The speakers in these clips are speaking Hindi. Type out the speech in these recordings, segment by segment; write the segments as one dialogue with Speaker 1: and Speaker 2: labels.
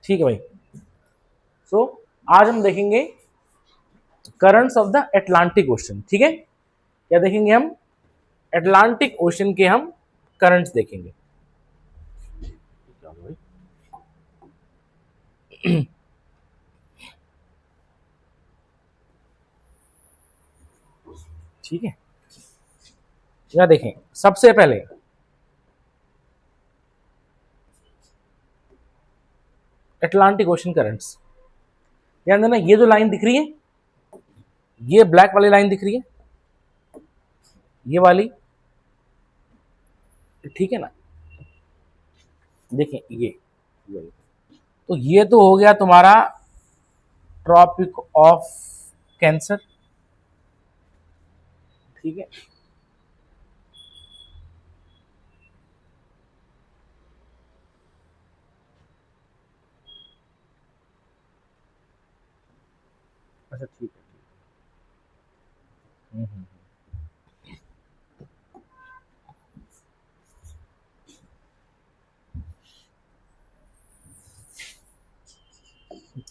Speaker 1: ठीक है भाई। सो आज हम देखेंगे currents of the Atlantic ocean. ठीक है, क्या देखेंगे हम? एटलांटिक ओशन के हम करंट्स देखेंगे। ठीक है, यह देखें सबसे पहले एटलांटिक ओशन करंट्स। ध्यान देना, ये जो लाइन दिख रही है, ये ब्लैक वाली लाइन दिख रही है, ये वाली, ठीक है ना? देखें ये तो ये तो हो गया तुम्हारा ट्रॉपिक ऑफ कैंसर। ठीक है, अच्छा ठीक है।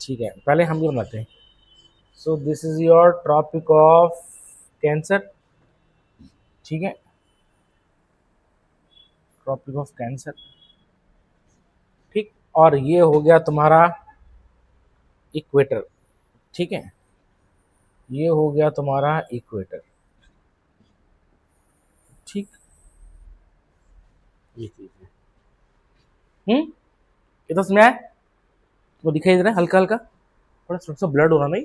Speaker 1: ठीक है, पहले हम ये बनाते हैं। So this is your tropic of cancer. ठीक है, ट्रॉपिक ऑफ कैंसर। ठीक, और ये हो गया तुम्हारा इक्वेटर। ठीक है, ये हो गया तुम्हारा इक्वेटर। ठीक, ये चीज है। ये तो समझ आया? तो दिखाई दे रहा है हल्का हल्का, थोड़ा सा ब्लड हो रहा नहीं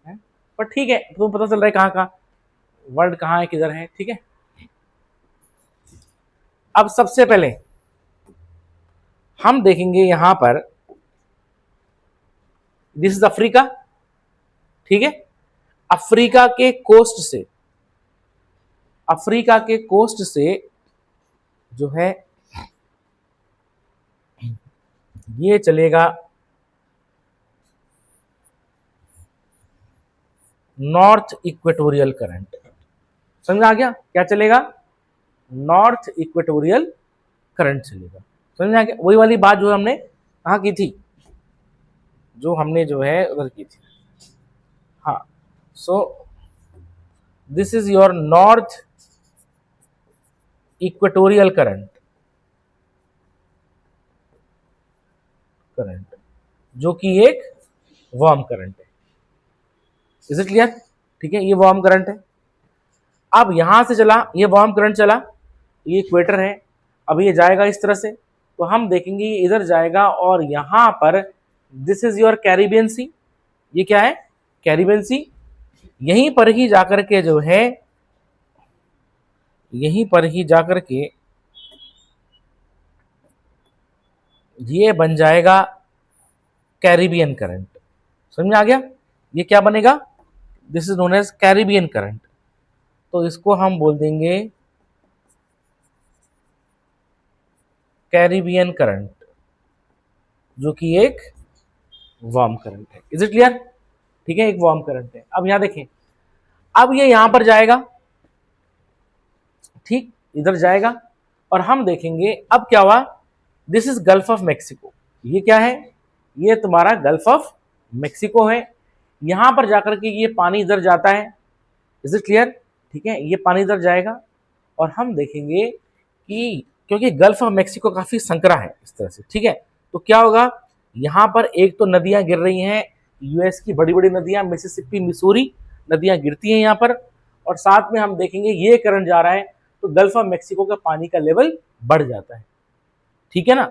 Speaker 1: है, पर ठीक है, तुम्हें पता चल रहा है कहाँ कहाँ वर्ल्ड कहाँ है, किधर है। ठीक है, अब सबसे पहले हम देखेंगे यहां पर, दिस इज अफ्रीका। ठीक है, अफ्रीका के कोस्ट से, अफ्रीका के कोस्ट से जो है ये चलेगा नॉर्थ इक्वेटोरियल करंट। समझ आ गया? क्या चलेगा? नॉर्थ इक्वेटोरियल करंट चलेगा। समझ आ गया? वही वाली बात जो हमने कहाँ की थी, जो हमने जो है उधर की थी। हाँ, सो this is your north equatorial current, current जो कि एक वार्म करंट है। Is it clear? ठीक है, ये वार्म करंट है। अब यहां से चला, ये वार्म करंट चला, ये इक्वेटर है, अब ये जाएगा इस तरह से, तो हम देखेंगे ये इधर जाएगा और यहां पर दिस इज योर कैरिबियन सी। ये क्या है? कैरिबियन सी। यहीं पर ही जाकर के जो है, यहीं पर ही जाकर के ये बन जाएगा कैरिबियन करंट। समझ में आ गया? ये क्या बनेगा? This is known as Caribbean current. तो इसको हम बोल देंगे कैरिबियन करंट, जो कि एक वार्म करंट है। Is it clear? ठीक है, एक वार्म करंट है। अब यहां देखें, अब ये यहां पर जाएगा, ठीक, इधर जाएगा, और हम देखेंगे अब क्या हुआ। This is gulf of Mexico. ये क्या है? ये तुम्हारा गल्फ ऑफ मेक्सिको है। यहां पर जाकर के ये पानी इधर जाता है। Is it clear? ठीक है, ये पानी इधर जाएगा और हम देखेंगे कि क्योंकि गल्फ ऑफ मेक्सिको काफी संकरा है इस तरह से, ठीक है, तो क्या होगा, यहां पर एक तो नदियां गिर रही हैं, यूएस की बड़ी बड़ी नदियां, मिसिसिपी, मिसूरी नदियां गिरती हैं यहां पर, और साथ में हम देखेंगे ये करंट जा रहा है, तो गल्फ ऑफ मेक्सिको का पानी का लेवल बढ़ जाता है। ठीक है ना?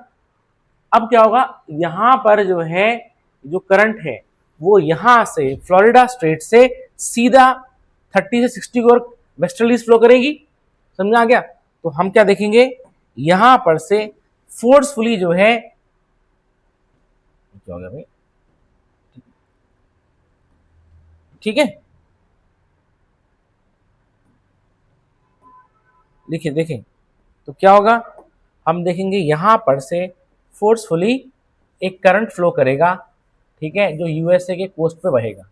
Speaker 1: अब क्या होगा, यहां पर जो है, जो करंट है वो यहां से फ्लोरिडा स्ट्रेट से सीधा 30 से 60 की ओर वेस्टर्लीज फ्लो करेगी। समझ आ गया? तो हम क्या देखेंगे, यहां पर से फोर्सफुली जो है, क्या हो गया भाई, ठीक है, देखिए देखिए, तो क्या होगा, हम देखेंगे यहां पर से फोर्सफुली एक करंट फ्लो करेगा, ठीक है, जो यूएसए के कोस्ट पे बहेगा।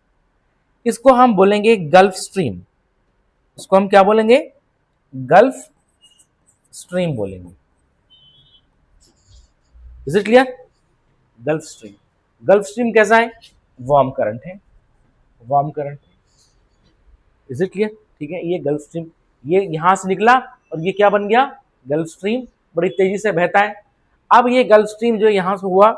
Speaker 1: इसको हम बोलेंगे गल्फ स्ट्रीम। इसको हम क्या बोलेंगे? गल्फ स्ट्रीम बोलेंगे। Is it clear? Gulf stream. Gulf stream कैसा है? वार्म करंट है, warm current. Is it clear? ठीक है, ये गल्फ स्ट्रीम, ये यहां से निकला और ये क्या बन गया? गल्फ स्ट्रीम, बड़ी तेजी से बहता है। अब ये गल्फ स्ट्रीम जो यहां से हुआ,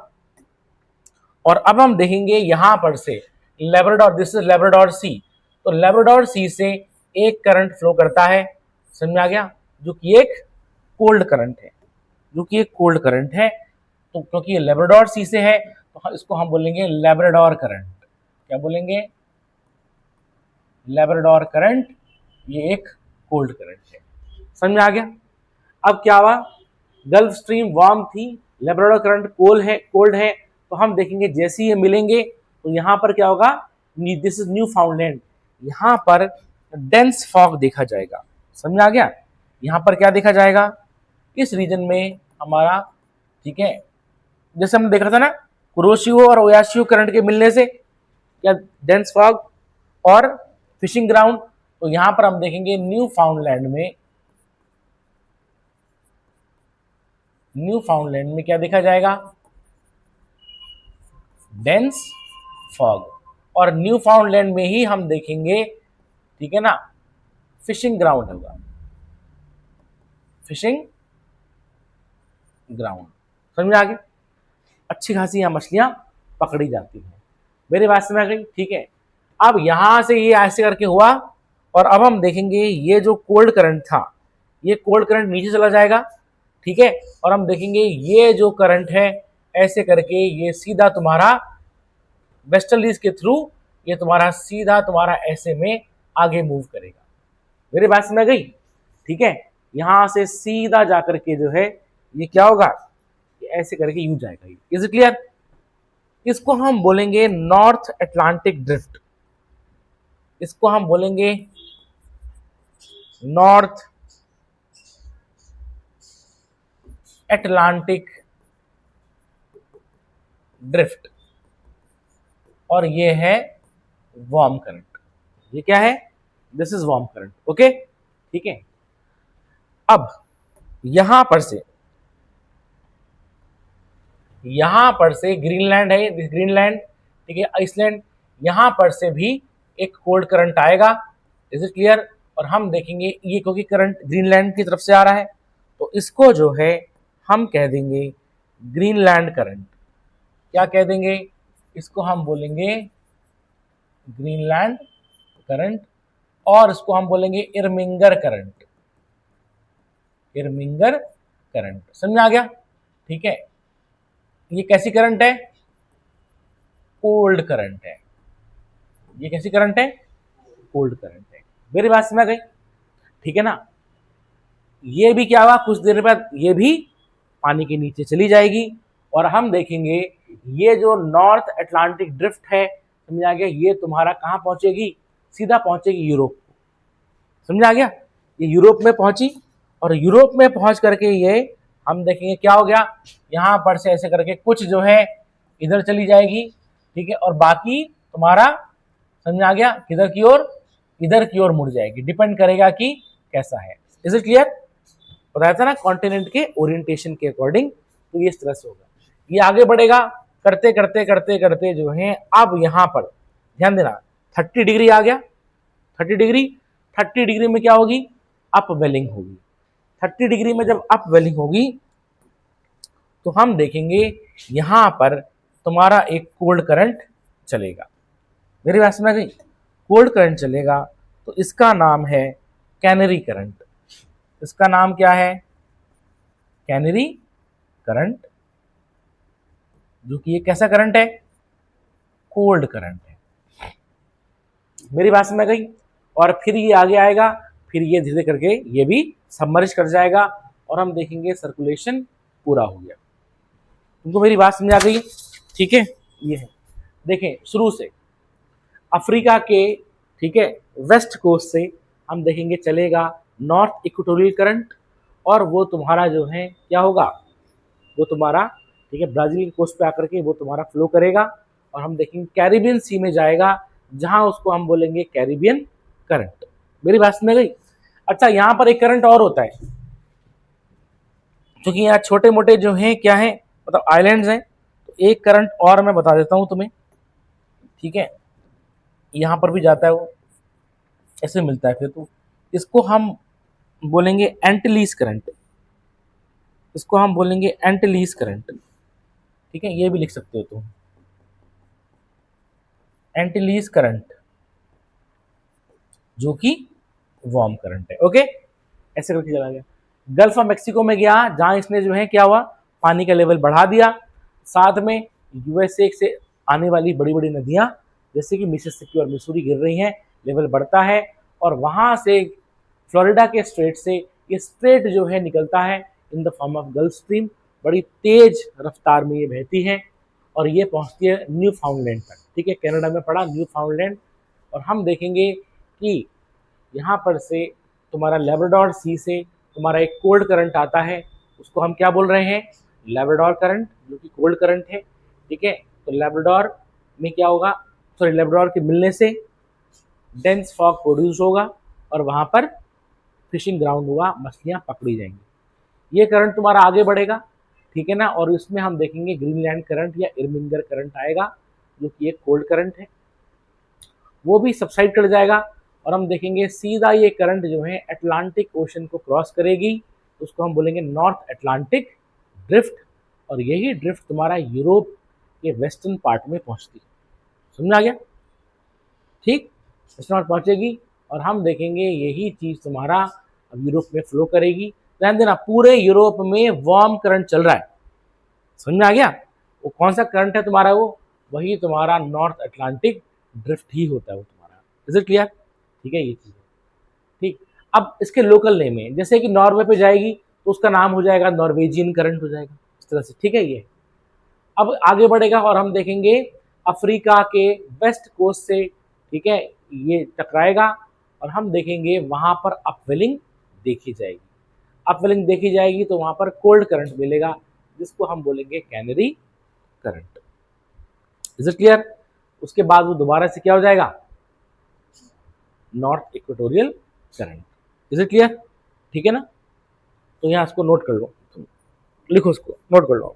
Speaker 1: और अब हम देखेंगे यहां पर से लेब्राडोर, दिस इज लेब्राडोर सी, तो लेब्राडोर सी से एक करंट फ्लो करता है, समझ में आ गया, जो कि एक कोल्ड करंट है, जो कि एक कोल्ड करंट है। तो क्योंकि ये लेब्राडोर सी से है तो इसको हम बोलेंगे लेब्राडोर करंट। क्या बोलेंगे? लेब्राडोर करंट, ये एक कोल्ड करंट है। समझ में आ गया? अब क्या हुआ? गल्फ स्ट्रीम वार्म थी, लेब्राडोर करंट कोल्ड है, तो हम देखेंगे जैसे ही ये मिलेंगे तो यहां पर क्या होगा? दिस इज न्यू फाउंडलैंड, यहां पर डेंस फॉग देखा जाएगा। समझ में आ गया? यहां पर क्या देखा जाएगा? इस रीजन में हमारा, ठीक है, जैसे हमने देखा था ना कुरोशियो और ओयाशियो करंट के मिलने से क्या डेंस फॉग और फिशिंग ग्राउंड, तो यहां पर हम देखेंगे न्यू फाउंडलैंड में क्या देखा जाएगा? Dense fog. और न्यू फाउंडलैंड में ही हम देखेंगे, ठीक है ना, फिशिंग ग्राउंड होगा, फिशिंग ग्राउंड। समझ में आ गया? अच्छी खासी यहाँ मछलियां पकड़ी जाती हैं। मेरी बात समझ आ गई? ठीक है, अब यहां से ये ऐसे करके हुआ और अब हम देखेंगे ये जो कोल्ड करंट था, ये कोल्ड करंट नीचे चला जाएगा, ठीक है, और हम देखेंगे ये जो करंट है ऐसे करके ये सीधा तुम्हारा वेस्टर्लीज के थ्रू, ये तुम्हारा सीधा तुम्हारा ऐसे में आगे मूव करेगा। मेरी बात समझ गई? ठीक है, यहां से सीधा जाकर के जो है ये क्या होगा? ये ऐसे करके यूं जाएगा। Is it clear? इसको हम बोलेंगे नॉर्थ अटलांटिक ड्रिफ्ट, इसको हम बोलेंगे नॉर्थ अटलांटिक ड्रिफ्ट, और ये है वार्म करंट। ये क्या है? This is warm current. Okay, ठीक है। अब यहां पर से ग्रीनलैंड है, ग्रीनलैंड, ठीक है, आइसलैंड, यहां पर से भी एक कोल्ड करंट आएगा। Is it clear? और हम देखेंगे ये क्योंकि करंट ग्रीनलैंड की तरफ से आ रहा है तो इसको जो है हम कह देंगे ग्रीनलैंड करंट। क्या कह देंगे? इसको हम बोलेंगे ग्रीनलैंड करंट, और इसको हम बोलेंगे इरमिंगर करंट, इरमिंगर करंट। समझ में आ गया? ठीक है, ये कैसी करंट है? कोल्ड करंट है। ये कैसी करंट है? कोल्ड करंट है। मेरी बात समझ गई? ठीक है ना? ये भी क्या हुआ? कुछ देर बाद ये भी पानी के नीचे चली जाएगी और हम देखेंगे ये जो नॉर्थ अटलांटिक ड्रिफ्ट है, समझ आ गया, ये तुम्हारा कहां पहुंचेगी? सीधा पहुंचेगी यूरोप को। समझ आ गया? ये यूरोप में पहुंची और यूरोप में पहुंच करके ये हम देखेंगे क्या हो गया, यहां पर से ऐसे करके कुछ जो है इधर चली जाएगी, ठीक है, और बाकी तुम्हारा समझ आ गया किधर की ओर? इधर की ओर मुड़ जाएगी। डिपेंड करेगा कि कैसा है। Is it clear? बताया था ना कॉन्टिनेंट के ओरिएंटेशन के अकॉर्डिंग, तो ये इस तरह से होगा। ये आगे बढ़ेगा करते करते करते करते जो है, अब यहां पर ध्यान देना 30 डिग्री आ गया। 30 डिग्री, 30 डिग्री में क्या होगी? अप वेलिंग होगी। 30 डिग्री में जब अप वेलिंग होगी तो हम देखेंगे यहां पर तुम्हारा एक कोल्ड करंट चलेगा। मेरी बात समझ गई? कोल्ड करंट चलेगा तो इसका नाम है कैनरी करंट। इसका नाम क्या है? कैनरी करंट, जो कि ये कैसा करंट है? कोल्ड करंट है। मेरी बात समझ गई? और फिर ये आगे आएगा, फिर ये धीरे करके ये भी सबमर्ज कर जाएगा और हम देखेंगे सर्कुलेशन पूरा हो गया। तुमको मेरी बात समझ आ गई? ठीक है, ये है, देखें शुरू से अफ्रीका के, ठीक है, वेस्ट कोस्ट से हम देखेंगे चलेगा नॉर्थ इक्वेटोरियल करंट, और वो तुम्हारा जो है क्या होगा? वो तुम्हारा, ठीक है, ब्राजील की कोस्ट पे आकर के वो तुम्हारा फ्लो करेगा और हम देखेंगे कैरिबियन सी में जाएगा, जहां उसको हम बोलेंगे कैरिबियन करंट। मेरी बात समझ गई? अच्छा, यहां पर एक करंट और होता है, क्योंकि यहाँ छोटे मोटे जो हैं क्या है, मतलब आइलैंड्स हैं, तो एक करंट और मैं बता देता हूं तुम्हें, ठीक है, यहां पर भी जाता है वो, ऐसे मिलता है फिर। तो इसको हम बोलेंगे एंटिलीज करंट, इसको हम बोलेंगे एंटिलीज करंट, ठीक है, ये भी लिख सकते हो तुम, एंटिलीज करंट, जो कि वार्म करंट है। ओके, ऐसे करके चला गया, गल्फ ऑफ मैक्सिको में गया, जहां इसने जो है क्या हुआ, पानी का लेवल बढ़ा दिया। साथ में यूएसए से आने वाली बड़ी बड़ी नदियां जैसे कि मिसिसिपी और मिसूरी गिर रही हैं, लेवल बढ़ता है, और वहां से फ्लोरिडा के स्ट्रेट से ये स्ट्रेट जो है निकलता है in the form of gulf stream, बड़ी तेज रफ्तार में ये बहती है और ये पहुंचती है न्यू फाउंडलैंड तक, ठीक है, कनाडा में पड़ा न्यू फाउंडलैंड। और हम देखेंगे कि यहाँ पर से तुम्हारा लेब्राडोर सी से तुम्हारा एक कोल्ड करंट आता है, उसको हम क्या बोल रहे हैं, लेब्राडोर करंट, जो कि कोल्ड करंट है, ठीक है। तो लेब्राडोर में क्या होगा, सॉरी, लेब्राडोर के मिलने से डेंस फॉग प्रोड्यूस होगा और वहाँ पर फिशिंग ग्राउंड होगा, मछलियाँ पकड़ी जाएंगी। ये करंट तुम्हारा आगे बढ़ेगा, ठीक है ना, और इसमें हम देखेंगे ग्रीनलैंड करंट या इरमिंगर करंट आएगा, जो कि एक कोल्ड करंट है, वो भी सबसाइड कर जाएगा। और हम देखेंगे सीधा ये करंट जो है अटलांटिक ओशन को क्रॉस करेगी, उसको हम बोलेंगे नॉर्थ अटलांटिक ड्रिफ्ट, और यही ड्रिफ्ट तुम्हारा यूरोप के वेस्टर्न पार्ट में पहुंचती है। समझ आ गया, ठीक, वेस्टर्न पहुंचेगी और हम देखेंगे यही चीज तुम्हारा अब यूरोप में फ्लो करेगी। ध्यान देना, पूरे यूरोप में वार्म करंट चल रहा है, समझ में आ गया। वो कौन सा करंट है तुम्हारा, वो वही तुम्हारा नॉर्थ अटलांटिक ड्रिफ्ट ही होता है वो तुम्हारा। इज इट क्लियर, ठीक है, ये चीज है, ठीक। अब इसके लोकल नेम है, जैसे कि नॉर्वे पे जाएगी तो उसका नाम हो जाएगा नॉर्वेजियन करंट हो जाएगा, इस तरह से, ठीक है। ये अब आगे बढ़ेगा और हम देखेंगे अफ्रीका के वेस्ट कोस्ट से, ठीक है, ये टकराएगा और हम देखेंगे वहां पर अपवेलिंग देखी जाएगी। अपवेलिंग देखी जाएगी तो वहां पर कोल्ड करंट मिलेगा, जिसको हम बोलेंगे canary current. Is it clear. उसके बाद वो दोबारा से क्या हो जाएगा, north equatorial current. Is it clear, ठीक है ना। तो यहाँ इसको नोट कर लो, लिखो, इसको नोट कर लो।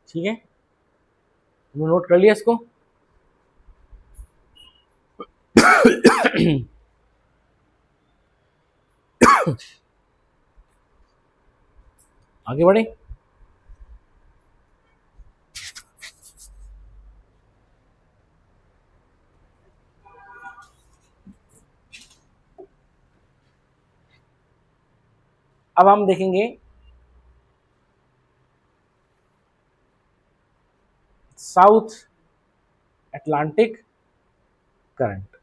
Speaker 1: ठीक है, तुमने नोट कर लिया इसको। आगे बढ़े, अब हम देखेंगे साउथ अटलांटिक करंट।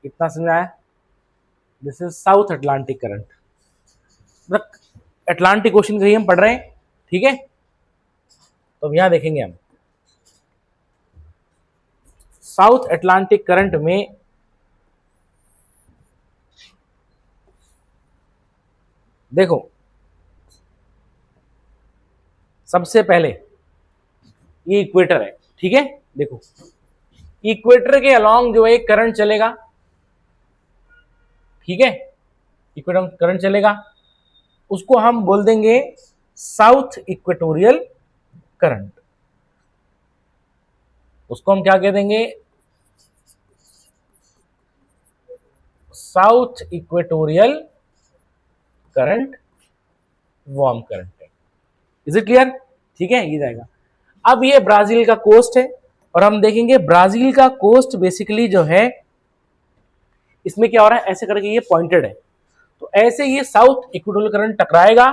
Speaker 1: कितना समझ आया, this is south Atlantic current, मतलब अटलांटिक ओशन का ही हम पढ़ रहे हैं, ठीक है। तो अब यहां देखेंगे हम साउथ अटलांटिक करंट में देखो, सबसे पहले ये इक्वेटर है, ठीक है। देखो, इक्वेटर के अलोंग जो है करंट चलेगा, ठीक है, इक्वेटर करंट चलेगा, उसको हम बोल देंगे साउथ इक्वेटोरियल करंट। उसको हम क्या कह देंगे, south equatorial current, warm current है। इज इट क्लियर, ठीक है, ये जाएगा। अब ये ब्राजील का कोस्ट है और हम देखेंगे ब्राजील का कोस्ट बेसिकली जो है, इसमें क्या हो रहा है, ऐसे करके ये पॉइंटेड है, तो ऐसे ये साउथ इक्वेटोरियल करंट टकराएगा,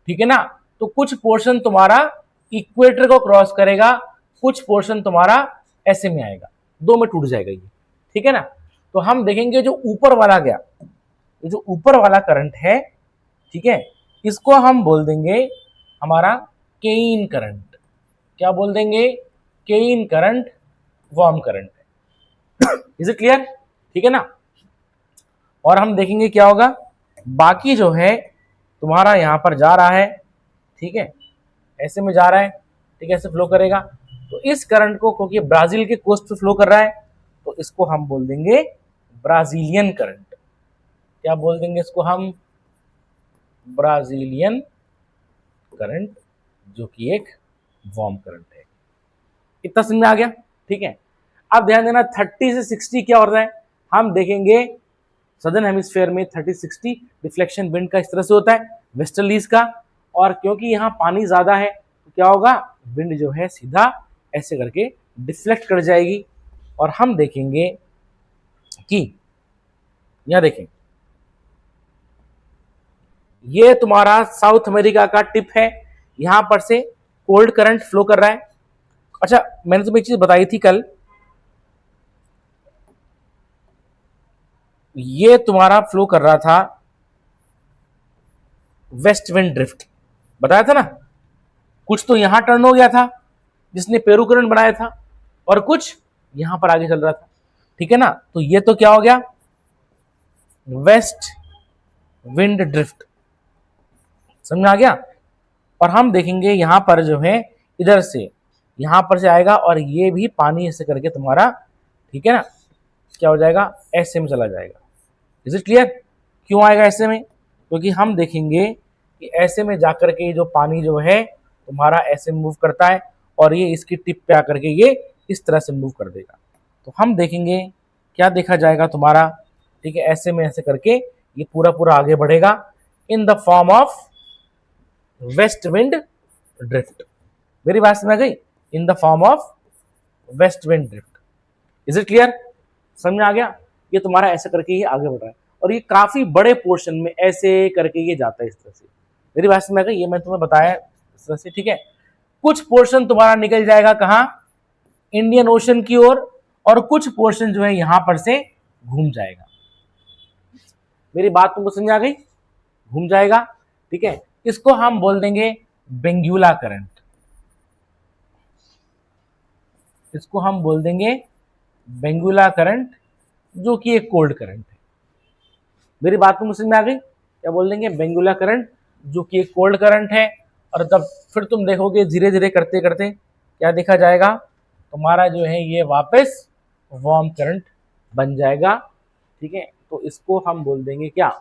Speaker 1: ठीक है ना। तो कुछ पोर्शन तुम्हारा इक्वेटर को क्रॉस करेगा, कुछ पोर्शन तुम्हारा ऐसे में आएगा, दो में टूट जाएगा ये, ठीक है ना। तो हम देखेंगे जो ऊपर वाला गया, ये जो ऊपर वाला करंट है, ठीक है, इसको हम बोल देंगे हमारा केइन करंट। क्या बोल देंगे? केइन करंट, वार्म करंट है। Is it clear? ठीक है ना। और हम देखेंगे क्या होगा, बाकी जो है तुम्हारा यहां पर जा रहा है, ठीक है, ऐसे में जा रहा है, ठीक है, ऐसे फ्लो करेगा। तो इस करंट को, क्योंकि ब्राजील के कोस्ट पे फ्लो कर रहा है, तो इसको हम बोल देंगे ब्राजीलियन करंट। क्या बोल देंगे इसको हम? ब्राजीलियन करंट, जो कि एक वार्म करंट है। इतना समझ में आ गया? ठीक है। अब ध्यान देना 30 से 60 क्या हो रहा है, हम देखेंगे सदर्न हेमिस्फेयर में 30-60 डिफ्लेक्शन विंड का इस तरह से होता है, वेस्टर्लीज का। और क्योंकि यहाँ पानी ज्यादा है तो क्या होगा, विंड जो है सीधा ऐसे करके डिफ्लेक्ट कर जाएगी। और हम देखेंगे कि यहां देखें, ये तुम्हारा साउथ अमेरिका का टिप है, यहां पर से कोल्ड करंट फ्लो कर रहा है। अच्छा, मैंने तुम्हें एक चीज बताई थी कल, ये तुम्हारा फ्लो कर रहा था वेस्ट विंड ड्रिफ्ट, बताया था ना। कुछ तो यहां टर्न हो गया था जिसने पेरू करंट बनाया था, और कुछ यहां पर आगे चल रहा था, ठीक है ना। तो ये तो क्या हो गया, वेस्ट विंड ड्रिफ्ट, समझ में आ गया। और हम देखेंगे यहां पर जो है इधर से, यहां पर से आएगा, और ये भी पानी ऐसे करके तुम्हारा, ठीक है ना, क्या हो जाएगा, ऐसे में चला जाएगा। Is it clear? क्यों आएगा ऐसे में? क्योंकि हम देखेंगे कि ऐसे में जाकर के जो पानी जो है तुम्हारा ऐसे मूव करता है, और ये इसकी टिप पे आकर के ये इस तरह से मूव कर देगा। तो हम देखेंगे क्या देखा जाएगा तुम्हारा, ठीक है, ऐसे में ऐसे करके ये पूरा पूरा आगे बढ़ेगा in the form of west wind drift. मेरी बात समझ गई? In the form of west wind drift. Is it clear? समझ में आ गया? ये तुम्हारा ऐसे करके ये आगे बढ़ रहा है, और ये काफी बड़े पोर्शन में ऐसे करके ये जाता है इस तरह से। मेरी बात समझ में आ गई? ये मैं तुम्हें बताया इस तरह से, ठीक है। कुछ पोर्शन तुम्हारा निकल जाएगा कहां, इंडियन ओशन की ओर, और कुछ पोर्शन जो है यहां पर से घूम जाएगा। मेरी बात तुमको समझ आ गई? घूम जाएगा, ठीक है। इसको हम बोल देंगे बेंगुला करंट, इसको हम बोल देंगे बेंगुला करंट, जो कि एक कोल्ड करंट है। मेरी बात तुम समझ में आ गई? क्या बोल देंगे, बेंगुला करंट, जो कि एक कोल्ड करंट है। और तब फिर तुम देखोगे धीरे धीरे करते करते क्या देखा जाएगा, तुम्हारा जो है ये वापस वार्म करंट बन जाएगा, ठीक है। तो इसको हम बोल देंगे क्या,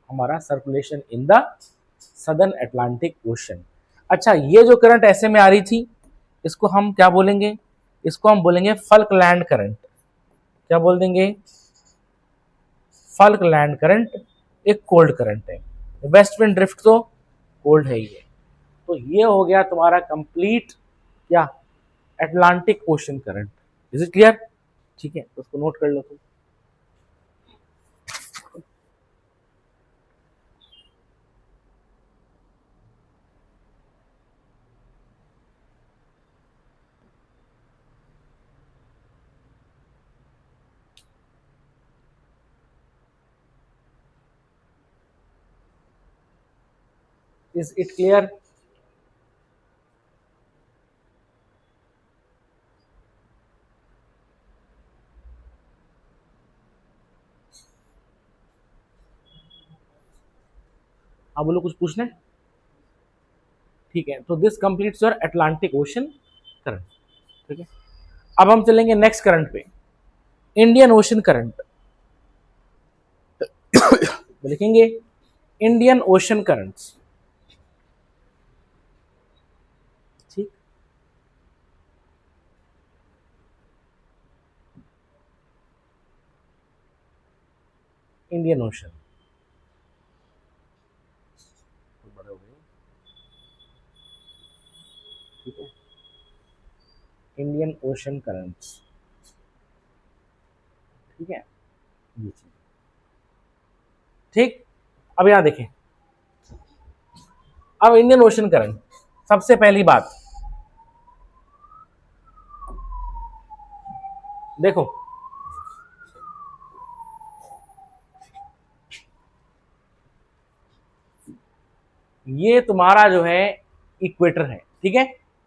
Speaker 1: हमारा circulation in the southern Atlantic ocean. अच्छा, ये जो करंट ऐसे में आ रही थी, इसको हम क्या बोलेंगे, इसको हम बोलेंगे फल्कलैंड करंट। क्या बोल देंगे, फल्कलैंड करंट, एक कोल्ड करंट है। वेस्ट विंड ड्रिफ्ट तो कोल्ड है ही है। तो ये हो गया तुम्हारा कंप्लीट क्या, Atlantic ocean current. Is it clear? ठीक है, तो उसको नोट कर लो तुम। Is it clear? हाँ बोलो, कुछ पूछना है? ठीक है, तो this completes your Atlantic ocean current, ठीक है। अब हम चलेंगे नेक्स्ट करंट पे, इंडियन ओशन करंट। लिखेंगे इंडियन ओशन करंट्स, ठीक। इंडियन ओशन, बड़े हो गए, ठीक है। इंडियन ओशन करंट्स, ठीक है, ये चीज, ठीक। अब यहां देखें, अब इंडियन ओशन करंट, सबसे पहली बात देखो, ये तुम्हारा जो है इक्वेटर है, ठीक है,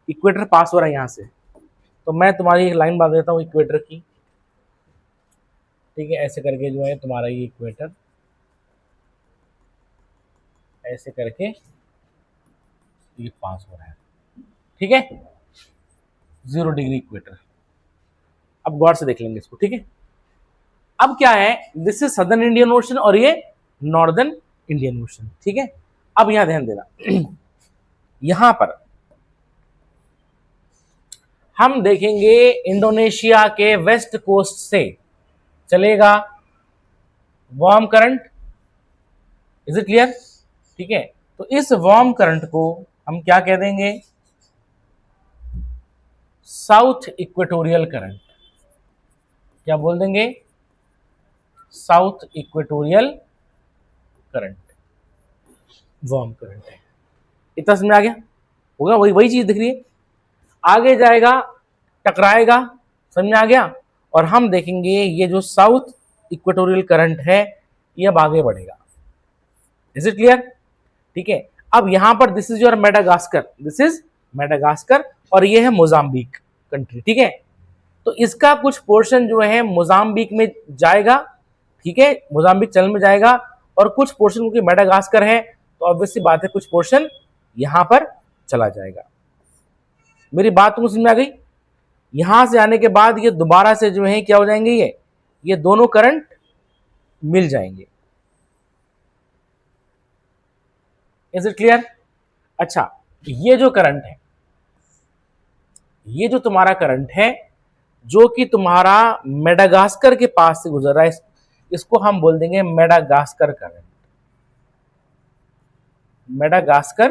Speaker 1: इक्वेटर पास हो रहा है यहां से, तो मैं तुम्हारी एक लाइन बना देता हूं इक्वेटर की, ठीक है, ऐसे करके जो है तुम्हारा ये इक्वेटर ऐसे करके ये पास हो रहा है, ठीक है, 0 डिग्री इक्वेटर। अब गौर से देख लेंगे इसको, ठीक है। अब क्या है, this is southern Indian ocean और ये नॉर्दर्न इंडियन ओशन, ठीक है। अब यहां ध्यान देना यहां पर हम देखेंगे इंडोनेशिया के वेस्ट कोस्ट से चलेगा warm current, is it clear, ठीक है। तो इस वार्म करंट को हम क्या कह देंगे, साउथ इक्वेटोरियल करंट, क्या बोल देंगे, south equatorial current, warm current है। इतना समझ में आ गया होगा, वही वही चीज दिख रही है, आगे जाएगा टकराएगा, समझ में आ गया, और हम देखेंगे ये जो साउथ इक्वेटोरियल करंट है ये अब आगे बढ़ेगा, इज इट क्लियर, ठीक है। अब यहां पर this is your Madagascar, this is Madagascar और ये है मोजाम्बिक कंट्री, ठीक है। तो इसका कुछ पोर्शन जो है मोजाम्बिक में जाएगा, ठीक है, मोजाम्बिक चल में जाएगा, और कुछ पोर्शन क्योंकि मेडागास्कर है तो ऑब्वियसली बात है कुछ पोर्शन यहां पर चला जाएगा। मेरी बात तुमको समझ में आ गई, यहां से आने के बाद ये दोबारा से जो है क्या हो जाएंगे, ये दोनों करंट मिल जाएंगे, इज इट क्लियर। अच्छा, ये जो करंट है, ये जो तुम्हारा करंट है जो कि तुम्हारा मेडागास्कर के पास से गुजर रहा है, इसको हम बोल देंगे मेडागास्कर करंट, मेडागास्कर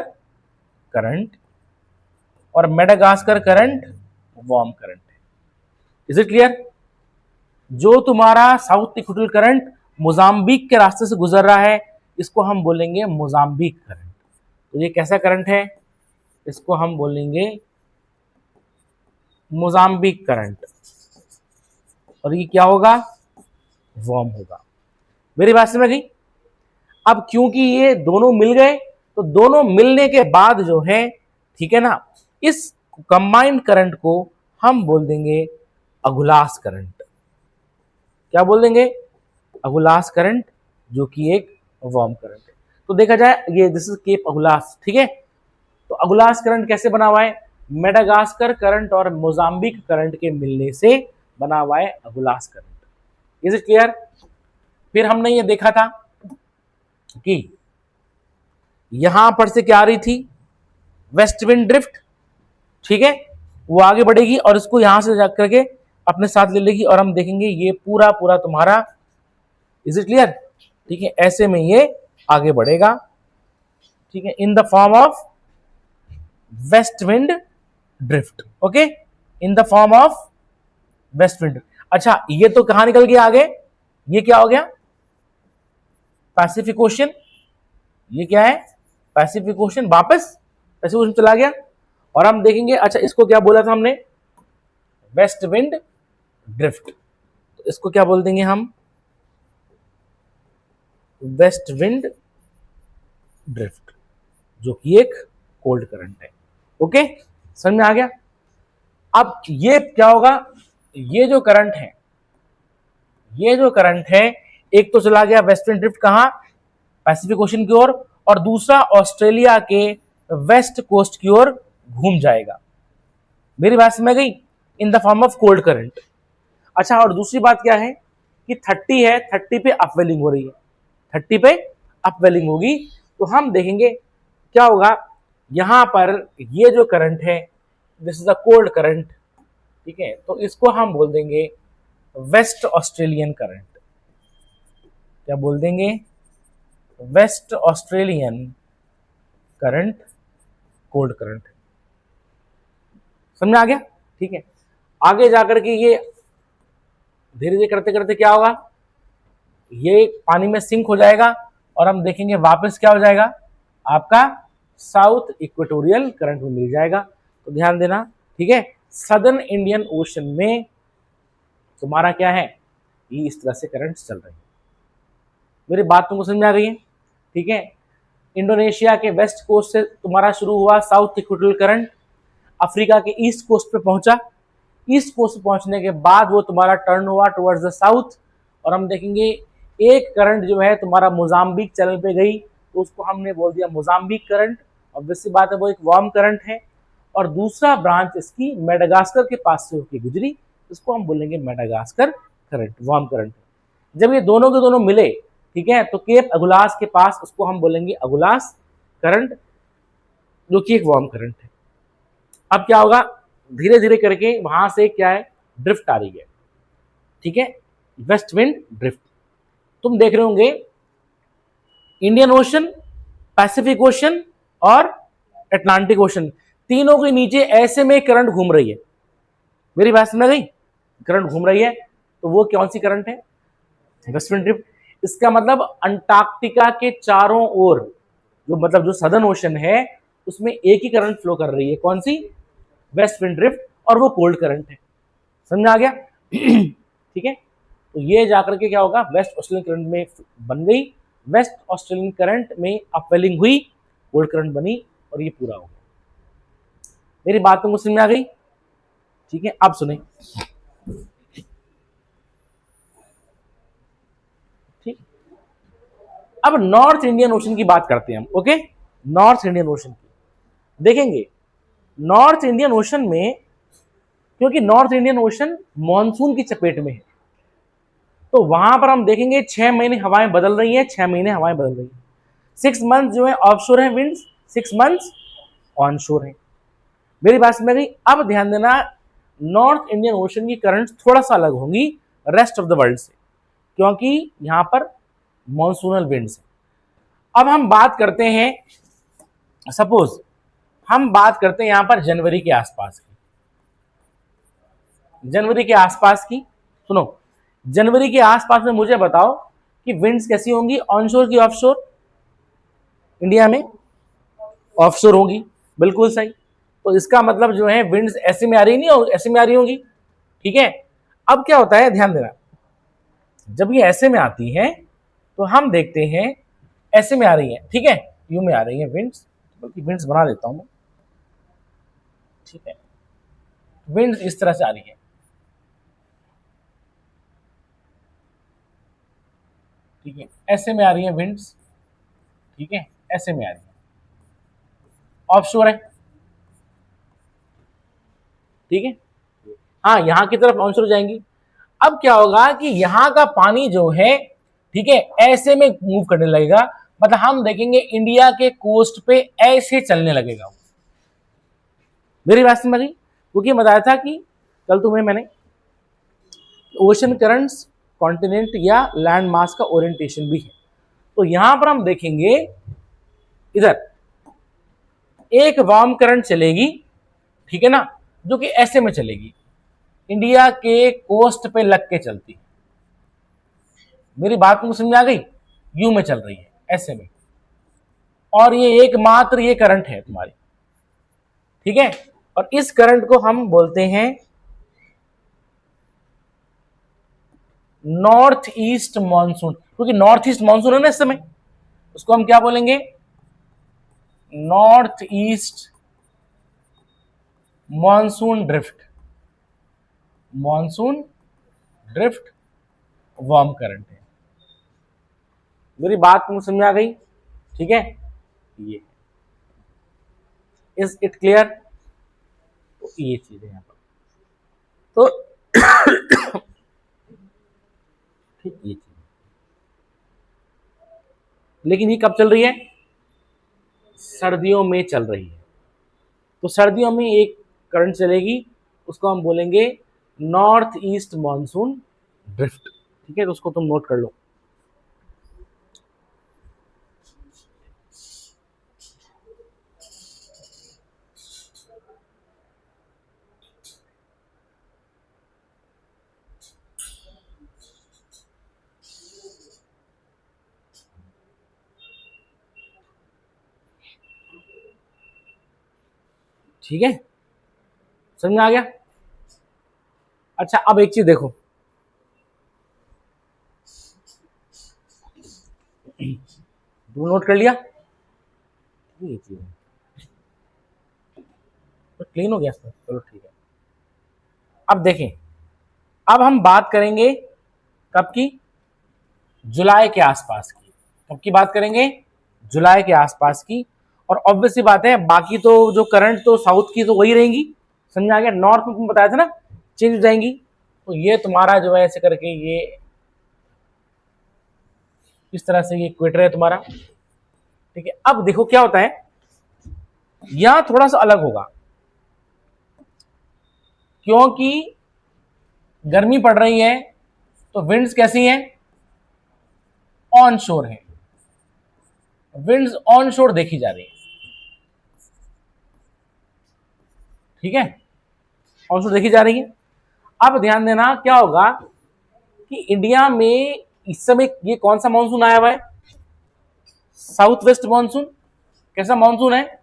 Speaker 1: करंट, और मेडागास्कर करंट वार्म करंट है, इज इट क्लियर। जो तुम्हारा साउथ इक्वेटोरियल करंट मोजाम्बिक के रास्ते से गुजर रहा है इसको हम बोलेंगे मोजाम्बिक करंट, तो ये कैसा करंट है, इसको हम बोलेंगे मोजाम्बिक करंट, और ये क्या होगा, वार्म होगा। मेरी बात समझ गई। अब क्योंकि ये दोनों मिल गए तो दोनों मिलने के बाद जो है, ठीक है ना, इस कंबाइंड करंट को हम बोल देंगे अगुलास करंट, क्या बोल देंगे, अगुलास करंट, जो कि एक वार्म करंट है। तो देखा जाए ये दिस इज केप अगुलास, ठीक है। तो अगुलास करंट कैसे बना हुआ है, मेडागास्कर करंट और मोजाम्बिक करंट के मिलने से बना हुआ है अगुलास करंट, इज इट क्लियर। फिर हमने ये देखा था कि यहां पर से क्या आ रही थी, वेस्ट विंड ड्रिफ्ट, ठीक है, वो आगे बढ़ेगी और इसको यहां से जाकर के अपने साथ ले लेगी, और हम देखेंगे ये पूरा पूरा तुम्हारा, इज इट क्लियर, ठीक है, ऐसे में ये आगे बढ़ेगा, ठीक है, in the form of west wind drift, okay, in the form of west wind. अच्छा, ये तो कहां निकल गया आगे, ये क्या हो गया, पैसिफिक ओशन, ये क्या है, पैसिफिक ओशन, वापस पैसिफिक ओशन चला गया, और हम देखेंगे, अच्छा इसको क्या बोला था हमने, वेस्ट विंड ड्रिफ्ट, तो इसको क्या बोल देंगे हम, वेस्ट विंड ड्रिफ्ट, जो कि एक कोल्ड करंट है, ओके, समझ में आ गया। अब ये क्या होगा, ये जो करंट है, ये जो करंट है, एक तो चला गया वेस्ट विंड ड्रिफ्ट कहां, पैसिफिक ओशन की ओर, और दूसरा ऑस्ट्रेलिया के वेस्ट कोस्ट की ओर घूम जाएगा। मेरी बात समझ गई, in the form of cold current. अच्छा, और दूसरी बात क्या है कि 30 है, 30 पे अपवेलिंग हो रही है, 30 पे अपवेलिंग होगी, तो हम देखेंगे क्या होगा, यहां पर ये जो करंट है this is a cold current, ठीक है, तो इसको हम बोल देंगे वेस्ट ऑस्ट्रेलियन करंट, क्या बोल देंगे, waste Australian current, cold current, समझ में आ गया, ठीक है। आगे जाकर के ये धीरे धीरे करते करते क्या होगा, ये पानी में सिंक हो जाएगा, और हम देखेंगे वापस क्या हो जाएगा आपका साउथ इक्वेटोरियल करंट में मिल जाएगा। तो ध्यान देना, ठीक है। सदर्न इंडियन ओशन में तुम्हारा क्या है, ये इस तरह से करंट चल रही है। मेरी बात तुमको समझ में आ गई है, ठीक है। इंडोनेशिया के वेस्ट कोस्ट से तुम्हारा शुरू हुआ साउथ इक्वेटोरियल करंट, अफ्रीका के ईस्ट कोस्ट पे पहुंचा, ईस्ट कोस्ट पहुंचने के बाद वो तुम्हारा टर्न हुआ टुवर्ड्स द साउथ, और हम देखेंगे एक करंट जो है तुम्हारा मोजाम्बिक चैनल पे गई, तो उसको हमने बोल दिया मोजाम्बिक करंट। ऑब्वियस सी बात है, वो एक वार्म करंट है। और दूसरा ब्रांच इसकी मेडागास्कर के पास से होकर गुजरी, इसको हम बोलेंगे मेडागास्कर करंट, वार्म करंट। जब ये दोनों के दोनों मिले, ठीक है, तो केप अगुलास के पास उसको हम बोलेंगे अगुलास करंट, जो कि एक वार्म करंट है। अब क्या होगा, धीरे धीरे करके वहां से क्या है, ड्रिफ्ट आ रही है, ठीक है, वेस्ट विंड ड्रिफ्ट। तुम देख रहे होंगे इंडियन ओशन, पैसिफिक ओशन और अटलांटिक ओशन, तीनों के नीचे ऐसे में करंट घूम रही है। मेरी बात समझ गई, करंट घूम रही है, तो वो कौन सी करंट है, वेस्ट विंड ड्रिफ्ट। इसका मतलब अंटार्कटिका के चारों ओर जो मतलब जो सदर्न ओशन है उसमें एक ही करंट फ्लो कर रही है, कौन सी, वेस्ट विंड ड्रिफ्ट, और वो कोल्ड करंट है। समझ आ गया ठीक है। तो ये जाकर के क्या होगा, वेस्ट ऑस्ट्रेलियन करंट में बन गई, वेस्ट ऑस्ट्रेलियन करंट में अपवेलिंग हुई, कोल्ड करंट बनी, और ये पूरा हो गया। मेरी बात तुमको समझ में आ गई, ठीक है। अब सुने, ठीक। अब नॉर्थ इंडियन ओशन की बात करते हैं हम, ओके। नॉर्थ इंडियन ओशन की देखेंगे, नॉर्थ इंडियन ओशन में, क्योंकि नॉर्थ इंडियन ओशन मॉनसून की चपेट में है, तो वहां पर हम देखेंगे 6 महीने हवाएं बदल रही हैं, 6 महीने हवाएं बदल रही हैं। 6 मंथ जो है ऑफशोर है विंड्स, 6 मंथ ऑनशोर है। मेरी बात समझ गई। अब ध्यान देना, नॉर्थ इंडियन ओशन की करंट थोड़ा सा अलग होंगी रेस्ट ऑफ द वर्ल्ड से, क्योंकि यहां पर मॉनसूनल विंड्स है। अब हम बात करते हैं, सपोज हम बात करते हैं यहां पर जनवरी के आसपास की, जनवरी के आसपास की, सुनो, जनवरी के आसपास में मुझे बताओ कि विंड्स कैसी होंगी, ऑनशोर की ऑफशोर, इंडिया में ऑफशोर होगी, बिल्कुल सही। तो इसका मतलब जो है विंड्स ऐसे में आ रही, नहीं ऐसे में आ रही होंगी, ठीक है। अब क्या होता है, ध्यान देना, जब ये ऐसे में आती है तो हम देखते हैं ऐसे में आ रही है, ठीक है, यू में आ रही है विंड्स, बल्कि विंड्स बना देता हूं मैं, ठीक है। विंड्स इस तरह से आ रही है, ठीक है, ऐसे में आ रही है विंड्स, ठीक है, ऐसे में आ रही है, ऑफशोर है, ठीक है। हाँ, यहां की तरफ ऑनशोर जाएंगी। अब क्या होगा कि यहां का पानी जो है, ठीक है, ऐसे में मूव करने लगेगा, मतलब हम देखेंगे इंडिया के कोस्ट पे ऐसे चलने लगेगा। मेरी बात समझ गई, क्योंकि बताया था कि कल तुम्हें मैंने ओशन करंट्स कॉन्टिनेंट या लैंड मास का ओरिएंटेशन भी है। तो यहां पर हम देखेंगे इधर एक वार्म करंट चलेगी, ठीक है ना, जो कि ऐसे में चलेगी, इंडिया के कोस्ट पे लग के चलती। मेरी बात तुमको समझ आ गई, यू में चल रही है, ऐसे में, और ये एकमात्र ये करंट है तुम्हारी, ठीक है। और इस करंट को हम बोलते हैं नॉर्थ ईस्ट मानसून, क्योंकि नॉर्थ ईस्ट मानसून है ना इस समय, उसको हम क्या बोलेंगे, north east monsoon drift, monsoon drift warm current है। मेरी बात तुमको समझ आ गई, ठीक है। ये इज इट क्लियर, तो ये चीज है यहाँ पर, तो ठीक ये चीज, लेकिन ये कब चल रही है, सर्दियों में चल रही है। तो सर्दियों में एक करंट चलेगी, उसको हम बोलेंगे नॉर्थ ईस्ट मानसून ड्रिफ्ट, ठीक है। तो उसको तुम नोट कर लो। ठीक है, समझ में आ गया। अच्छा अब एक चीज देखो, तुम नोट कर लिया, ये चीज तो क्लीन हो गया सर, चलो ठीक है। अब देखें, अब हम बात करेंगे कब की, जुलाई के आसपास की। कब की बात करेंगे, जुलाई के आसपास की। और ऑब्वियसली बात है, बाकी तो जो करंट तो साउथ की तो वही रहेंगी, समझ आ गया। नॉर्थ में तुम बताया था ना चेंज हो जाएंगी, तो ये तुम्हारा जो है ऐसे करके ये इस तरह से ये इक्वेटर है तुम्हारा, ठीक है। अब देखो क्या होता है, यहां थोड़ा सा अलग होगा, क्योंकि गर्मी पड़ रही है तो विंड्स कैसी हैं, ऑन शोर है, विंड्स ऑन शोर देखी जा रही है, ठीक है, ऑन शोर देखी जा रही है। अब ध्यान देना क्या होगा कि इंडिया में इस समय ये कौन सा मानसून आया हुआ है, साउथ वेस्ट मानसून। कैसा मानसून है,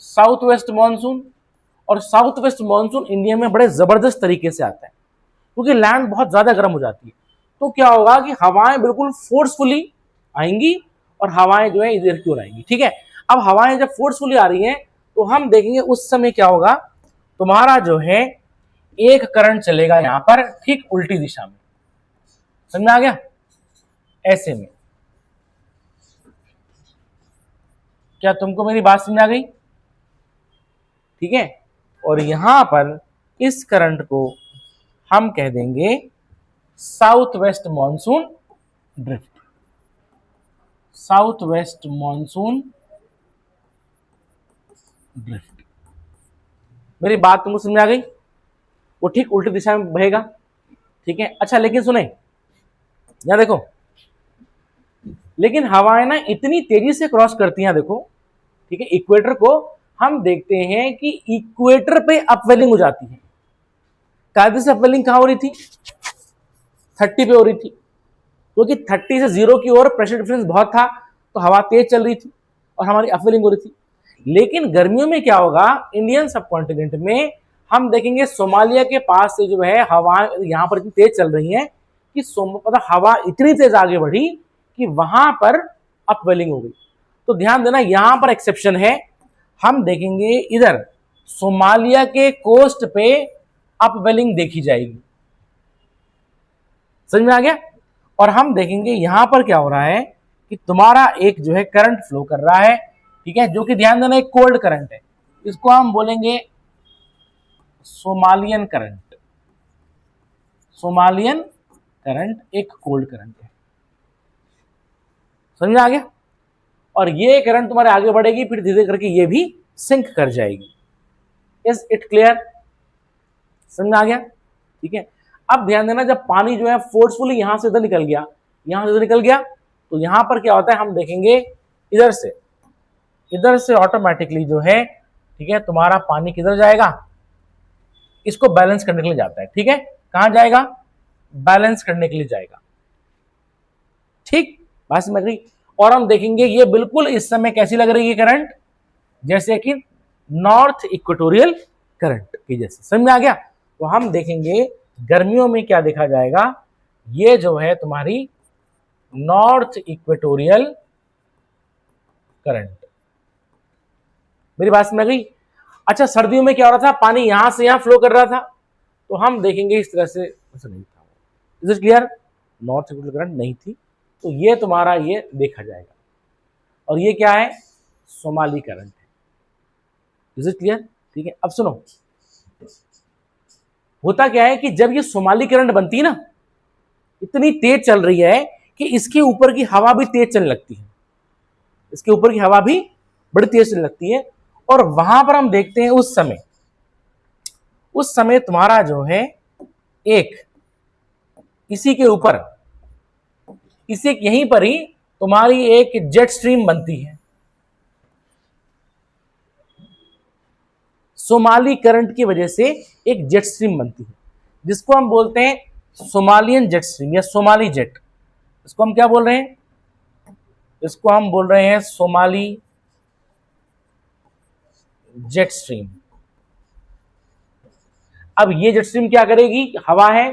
Speaker 1: साउथ वेस्ट मानसून। और साउथ वेस्ट मानसून इंडिया में बड़े जबरदस्त तरीके से आता है, क्योंकि लैंड बहुत ज्यादा गर्म हो जाती है। तो क्या होगा कि हवाएं बिल्कुल फोर्सफुली आएंगी और हवाएं जो है इधर की ओर आएंगी, ठीक है। अब हवाएं जब फोर्सफुली आ रही हैं तो हम देखेंगे उस समय क्या होगा, तुम्हारा जो है एक करंट चलेगा यहां पर ठीक उल्टी दिशा में, समझ में आ गया, ऐसे में। क्या तुमको मेरी बात समझ आ गई, ठीक है। और यहां पर इस करंट को हम कह देंगे south west monsoon drift, south west monsoon drift. मेरी बात तुमको समझ आ गई, वो ठीक उल्टी दिशा में बहेगा, ठीक है। अच्छा लेकिन सुने, यहां देखो, लेकिन हवाएं ना इतनी तेजी से क्रॉस करती हैं, देखो, ठीक है। इक्वेटर को हम देखते हैं कि इक्वेटर पे अपवेलिंग हो जाती है। कायदे से अपवेलिंग कहां हो रही थी, 30 पे हो रही थी, क्योंकि 30 से 0 की ओर प्रेशर डिफरेंस बहुत था, तो हवा तेज चल रही थी और हमारी अपवेलिंग हो रही थी। लेकिन गर्मियों में क्या होगा, इंडियन सब कॉन्टिनेंट में हम देखेंगे सोमालिया के पास से जो है हवा यहां पर इतनी तेज चल रही है कि मतलब हवा इतनी तेज आगे बढ़ी कि वहां पर अपवेलिंग हो गई। तो ध्यान देना यहां पर एक्सेप्शन है, हम देखेंगे इधर सोमालिया के कोस्ट पे अपवेलिंग देखी जाएगी, समझ में आ गया। और हम देखेंगे यहां पर क्या हो रहा है कि तुम्हारा एक जो है करंट फ्लो कर रहा है, ठीक है, जो कि ध्यान देना एक कोल्ड करंट है, इसको हम बोलेंगे सोमालियन करंट। सोमालियन करंट एक कोल्ड करंट है, समझ में आ गया। और ये करंट तुम्हारे आगे बढ़ेगी, फिर धीरे करके ये भी सिंक कर जाएगी। इज इट क्लियर, समझ में आ गया, ठीक है। अब ध्यान देना, जब पानी जो है फोर्सफुली यहां से इधर निकल गया, यहां से इधर निकल गया, तो यहां पर क्या होता है, हम देखेंगे इधर से ऑटोमेटिकली जो है, ठीक है, तुम्हारा पानी किधर जाएगा, इसको बैलेंस करने के लिए जाता है, ठीक है। कहां जाएगा, बैलेंस करने के लिए जाएगा, ठीक, बात समझ गई। और हम देखेंगे ये बिल्कुल इस समय कैसी लग रही है करंट, जैसे कि नॉर्थ इक्वेटोरियल करंट की जैसे, समझ में आ गया। तो हम देखेंगे गर्मियों में क्या देखा जाएगा, ये जो है तुम्हारी नॉर्थ इक्वेटोरियल करंट, मेरी बात समझ गई। अच्छा सर्दियों में क्या हो रहा था, पानी यहां से यहां फ्लो कर रहा था, तो हम देखेंगे इस तरह से, ऐसा नहीं था, is it clear, north equatorial current नहीं थी, तो ये तुम्हारा ये देखा जाएगा। और ये क्या है, सोमाली करंट है, इज इट क्लियर, ठीक है। अब सुनो, होता क्या है कि जब ये सोमाली करंट बनती है ना, इतनी तेज चल रही है कि इसके ऊपर की हवा भी तेज चलने लगती है, इसके ऊपर की हवा भी बड़ी तेज चलने लगती है। और वहां पर हम देखते हैं उस समय तुम्हारा जो है एक इसी के ऊपर, इसी यहीं पर ही तुम्हारी एक जेट स्ट्रीम बनती है, सोमाली करंट की वजह से एक जेट स्ट्रीम बनती है, जिसको हम बोलते हैं सोमालियन जेट स्ट्रीम या सोमाली जेट। इसको हम क्या बोल रहे हैं, इसको हम बोल रहे हैं सोमाली जेट स्ट्रीम, अब ये जेट स्ट्रीम क्या करेगी, हवा है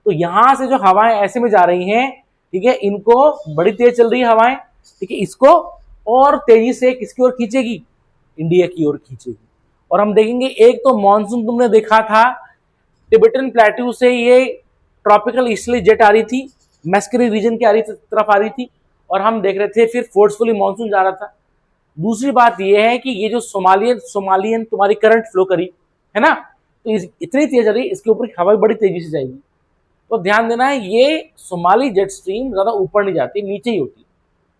Speaker 1: तो यहां से जो हवाएं ऐसे में जा रही हैं, ठीक है, इनको बड़ी तेज चल रही है हवाएं, ठीक है, इसको और तेजी से किसकी ओर खींचेगी, इंडिया की ओर खींचेगी। और हम देखेंगे एक तो मॉनसून तुमने देखा था टिबेटन प्लेट्यू से ये ट्रॉपिकल ईस्टर्ली जेट आ रही थी, मैस्करी रीजन की तरफ आ रही थी, और हम देख रहे थे फिर फोर्सफुली मॉनसून जा रहा था। दूसरी बात यह है कि ये जो सोमालियन तुम्हारी करंट फ्लो करी है ना, तो इतनी तेज आ रही, इसके ऊपर हवा बड़ी तेजी से जाएगी। तो ध्यान देना है, ये सोमाली जेट स्ट्रीम ज्यादा ऊपर नहीं जाती, नीचे ही होती।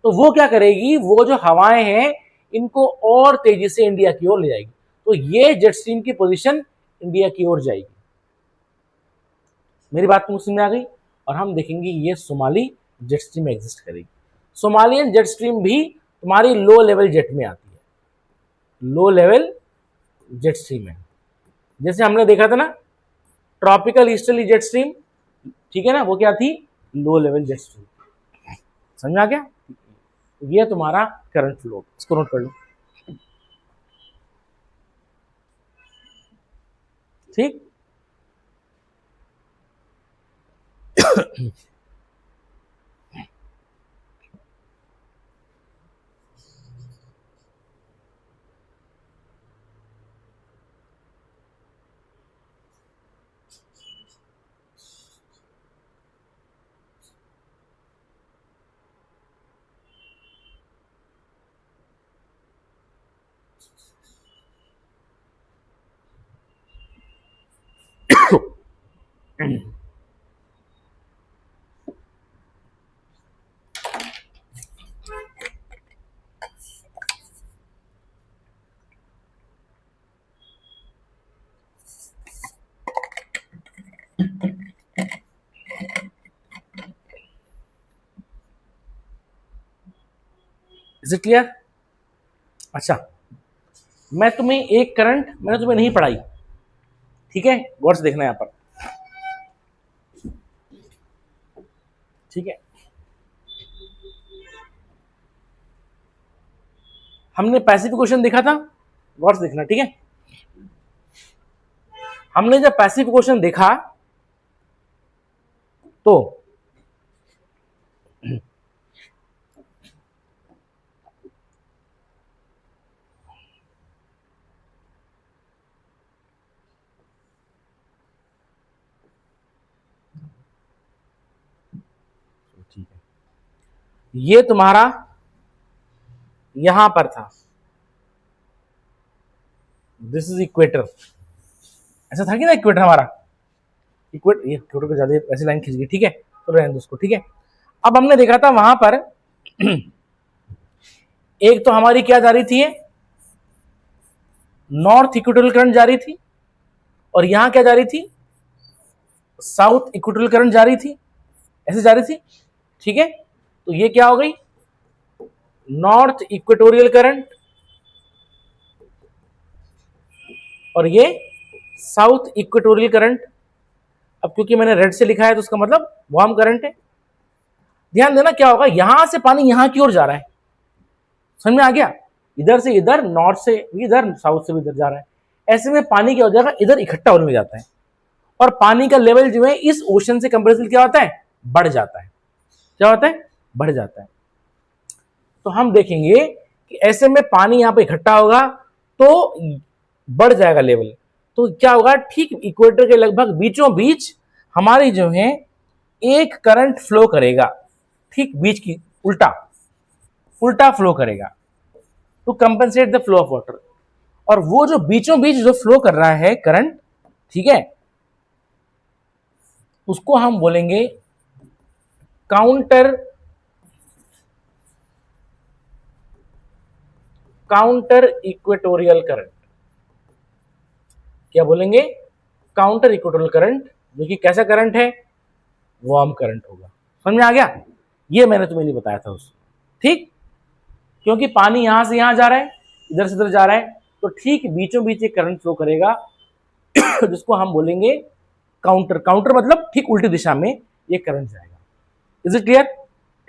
Speaker 1: तो वो क्या करेगी, वो जो हवाएं हैं इनको और तेजी से इंडिया की ओर ले जाएगी। तो ये जेट स्ट्रीम की पोजीशन इंडिया की ओर जाएगी। मेरी बात तुम समझ में आ गई। और हम देखेंगे ये सोमाली जेट स्ट्रीम एग्जिस्ट करेगी। सोमालियन जेट स्ट्रीम भी तुम्हारी लो लेवल जेट में आती है, लो लेवल जेट स्ट्रीम है। जैसे हमने देखा था ना ट्रॉपिकल ईस्टर्ली जेट स्ट्रीम, ठीक है ना, वो क्या थी, लो लेवल जेट स्ट्रीम। समझ में आ गया। ये तुम्हारा करंट फ्लो, इसको नोट कर लो, ठीक। Is it clear. अच्छा, मैं तुम्हें एक करंट मैंने तुम्हें नहीं पढ़ाई, ठीक है, गौर से देखना यहां पर, ठीक है। हमने पैसिव क्वेश्चन देखा था, गौर से देखना, ठीक है। हमने जब पैसिव क्वेश्चन देखा तो ठीक है, ये तुम्हारा यहां पर था, दिस इज इक्वेटर, ऐसा था कि ना इक्वेटर हमारा, इक्वेटर, ये इक्वेटर को ज्यादा ऐसी लाइन खींच गई, ठीक है, तो रहने दो उसको, ठीक है। अब हमने देखा था वहां पर एक तो हमारी क्या जा रही थी, नॉर्थ इक्वेटोरियल करंट जा रही थी, और यहां क्या जा रही थी, साउथ इक्वेटोरियल करंट जा रही थी, ऐसे जा रही थी, ठीक है। तो ये क्या हो गई, नॉर्थ इक्वेटोरियल करंट, और ये साउथ इक्वेटोरियल करंट। अब क्योंकि मैंने रेड से लिखा है तो उसका मतलब वार्म करंट है। ध्यान देना क्या होगा, यहां से पानी यहां की ओर जा रहा है, समझ में आ गया, इधर से इधर, नॉर्थ से भी इधर, साउथ से भी इधर जा रहा है। ऐसे में पानी क्या हो जाएगा, इधर इकट्ठा होने में जाता है, और पानी का लेवल जो है इस ओशन से कंपेरिजन क्या होता है, बढ़ जाता है। क्या होता है, बढ़ जाता है। तो हम देखेंगे कि ऐसे में पानी यहां पे इकट्ठा होगा तो बढ़ जाएगा लेवल। तो क्या होगा, ठीक इक्वेटर के लगभग बीचों बीच हमारी जो है एक करंट फ्लो करेगा, ठीक बीच की उल्टा उल्टा फ्लो करेगा to compensate the flow of water. और वो जो बीचों बीच जो फ्लो कर रहा है करंट, ठीक है, उसको हम बोलेंगे काउंटर इक्वेटोरियल करंट। क्या बोलेंगे, काउंटर इक्वेटोरियल करंट, जो कि कैसा करंट है, वार्म करंट होगा। समझ में आ गया, ये मैंने तुम्हें नहीं बताया था उसको, ठीक, क्योंकि पानी यहां से यहां जा रहा है, इधर से इधर जा रहा है, तो ठीक बीचों बीच एक करंट फ्लो करेगा जिसको हम बोलेंगे काउंटर। काउंटर मतलब ठीक उल्टी दिशा में ये करंट जाएगा। इज इट क्लियर,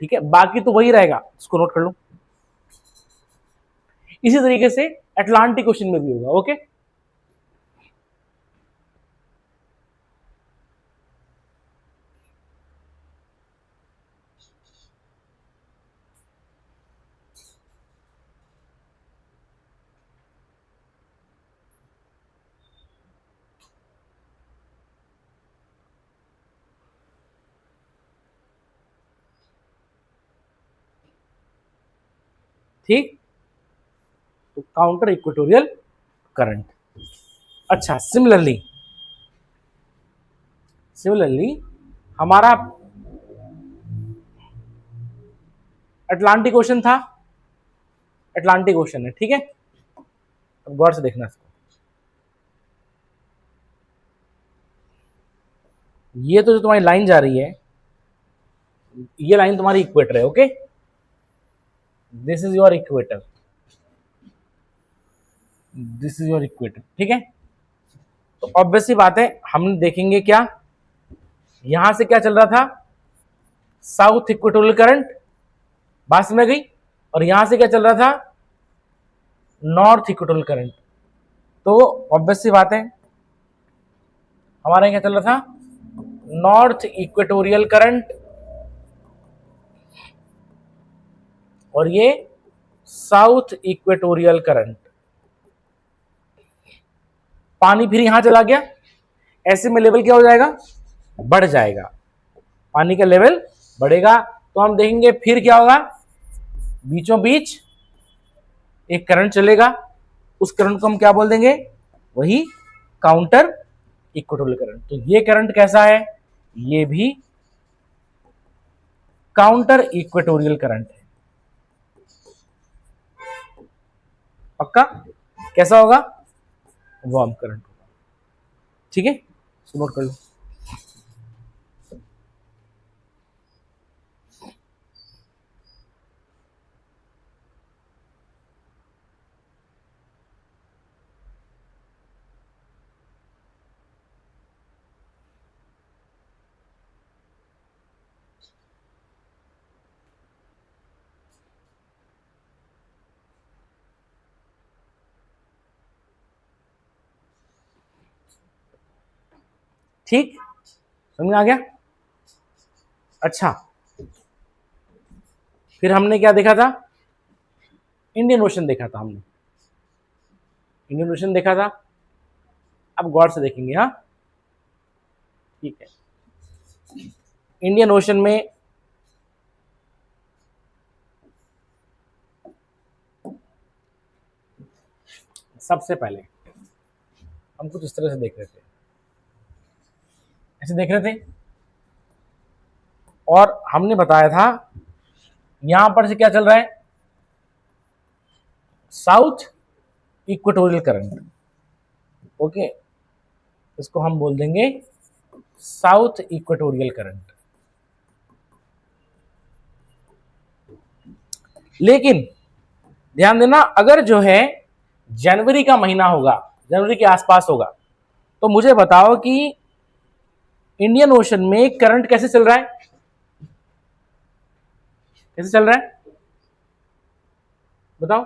Speaker 1: ठीक है, बाकी तो वही रहेगा, इसको नोट कर लो। इसी तरीके से अटलांटिक ओशन में भी होगा, ओके। ठीक, तो काउंटर इक्वेटोरियल करंट। अच्छा, सिमिलरली हमारा अटलांटिक ओशन था, अटलांटिक ओशन है, ठीक है। अब गौर से देखना इसको, ये तो जो तुम्हारी लाइन जा रही है, ये लाइन तुम्हारी इक्वेटर है, okay, this is your equator, this is your equator, ठीक है। तो ऑब्वियसली बात है, हम देखेंगे क्या, यहां से क्या चल रहा था, साउथ इक्वेटोरियल करंट, बात समझ गई, और यहां से क्या चल रहा था, नॉर्थ इक्वेटोरियल करंट। तो ऑब्वियसली बात है, हमारे यहाँ क्या चल रहा था, नॉर्थ इक्वेटोरियल करंट, और ये साउथ इक्वेटोरियल करंट। पानी फिर यहां चला गया, ऐसे में लेवल क्या हो जाएगा, बढ़ जाएगा, पानी का लेवल बढ़ेगा। तो हम देखेंगे फिर क्या होगा, बीचों बीच एक करंट चलेगा, उस करंट को हम क्या बोल देंगे, वही काउंटर इक्वेटोरियल करंट। तो ये करंट कैसा है, ये भी काउंटर इक्वेटोरियल करंट है, पक्का। कैसा होगा, वार्म करंट होगा, ठीक है, नोट कर लो। ठीक, समझ में आ गया। अच्छा, फिर हमने क्या देखा था, इंडियन ओशन देखा था हमने, इंडियन ओशन देखा था। अब गौर से देखेंगे, हाँ, ठीक है। इंडियन ओशन में सबसे पहले हम कुछ इस तरह से देख रहे थे, ऐसे देख रहे थे, और हमने बताया था यहां पर से क्या चल रहा है, साउथ इक्वेटोरियल करंट, ओके, इसको हम बोल देंगे साउथ इक्वेटोरियल करंट। लेकिन ध्यान देना, अगर जो है जनवरी का महीना होगा, जनवरी के आसपास होगा, तो मुझे बताओ कि इंडियन ओशन में करंट कैसे चल रहा है, कैसे चल रहा है बताओ,